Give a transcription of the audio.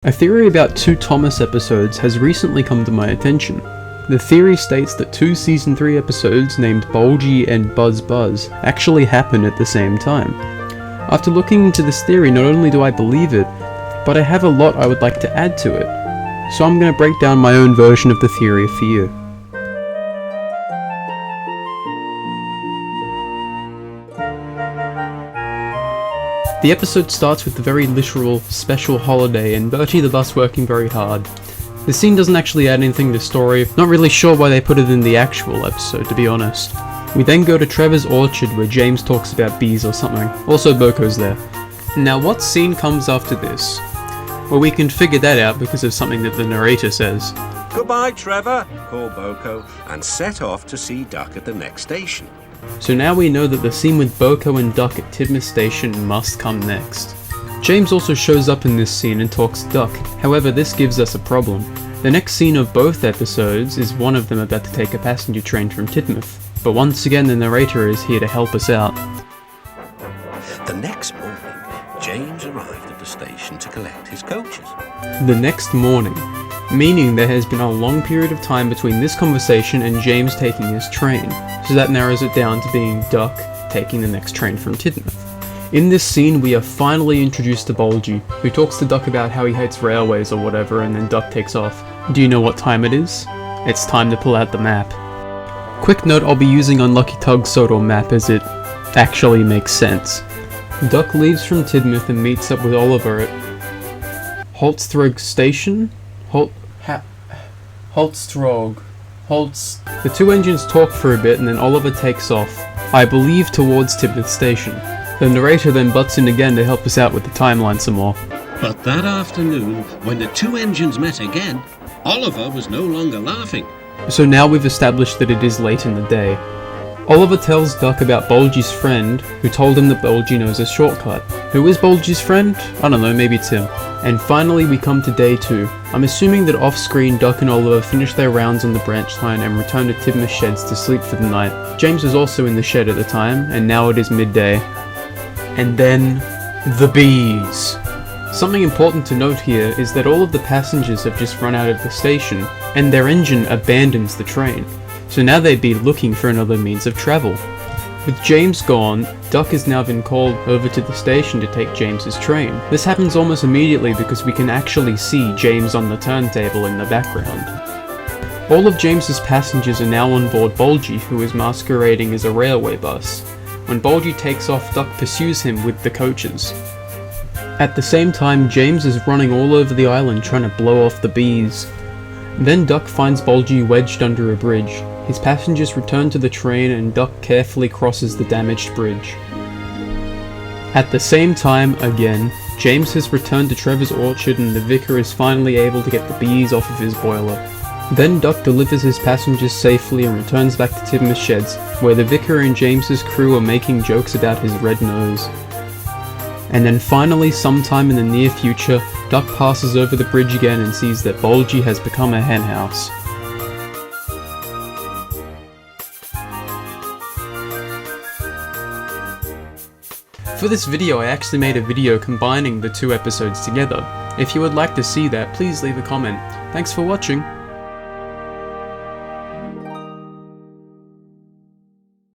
A theory about 2 Thomas episodes has recently come to my attention. The theory states that 2 Season 3 episodes named Bulgy and Buzz Buzz actually happen at the same time. After looking into this theory, not only do I believe it, but I have a lot I would like to add to it. So I'm going to break down my own version of the theory for you. The episode starts with the very literal special holiday and Bertie the bus working very hard. The scene doesn't actually add anything to the story, not really sure why they put it in the actual episode, to be honest. We then go to Trevor's orchard where James talks about bees or something. Also Boco's there. Now what scene comes after this? Well, we can figure that out because of something that the narrator says. "Goodbye, Trevor," called Boco, and set off to see Duck at the next station. So now we know that the scene with Boco and Duck at Tidmouth Station must come next. James also shows up in this scene and talks to Duck, however this gives us a problem. The next scene of both episodes is one of them about to take a passenger train from Tidmouth, but once again the narrator is here to help us out. The next morning, James arrived at the station to collect his coaches. The next morning, meaning there has been a long period of time between this conversation and James taking his train, so that narrows it down to being Duck taking the next train from Tidmouth. In this scene we are finally introduced to Bulgy, who talks to Duck about how he hates railways or whatever, and then Duck takes off. Do you know what time it is? It's time to pull out the map. Quick note, I'll be using Unlucky Tug's Sodor map as it actually makes sense. Duck leaves from Tidmouth and meets up with Oliver at Holtstrog Station? Holtstrog. The 2 engines talk for a bit and then Oliver takes off, I believe towards Tidmouth Station. The narrator then butts in again to help us out with the timeline some more. But that afternoon, when the 2 engines met again, Oliver was no longer laughing. So now we've established that it is late in the day. Oliver tells Duck about Bulgy's friend, who told him that Bulgy knows a shortcut. Who is Bulgy's friend? I don't know, maybe it's him. And finally we come to day 2. I'm assuming that off-screen Duck and Oliver finish their rounds on the branch line and return to Tidmouth sheds to sleep for the night. James was also in the shed at the time, and now it is midday. And then, the bees! Something important to note here is that all of the passengers have just run out of the station, and their engine abandons the train. So now they'd be looking for another means of travel. With James gone, Duck has now been called over to the station to take James's train. This happens almost immediately because we can actually see James on the turntable in the background. All of James's passengers are now on board Bulgy, who is masquerading as a railway bus. When Bulgy takes off, Duck pursues him with the coaches. At the same time, James is running all over the island trying to blow off the bees. Then Duck finds Bulgy wedged under a bridge. His passengers return to the train and Duck carefully crosses the damaged bridge. At the same time, again, James has returned to Trevor's orchard and the vicar is finally able to get the bees off of his boiler. Then Duck delivers his passengers safely and returns back to Tidmouth sheds, where the vicar and James's crew are making jokes about his red nose. And then finally, sometime in the near future, Duck passes over the bridge again and sees that Bulgy has become a henhouse. For this video I actually made a video combining the 2 episodes together. If you would like to see that, please leave a comment. Thanks for watching.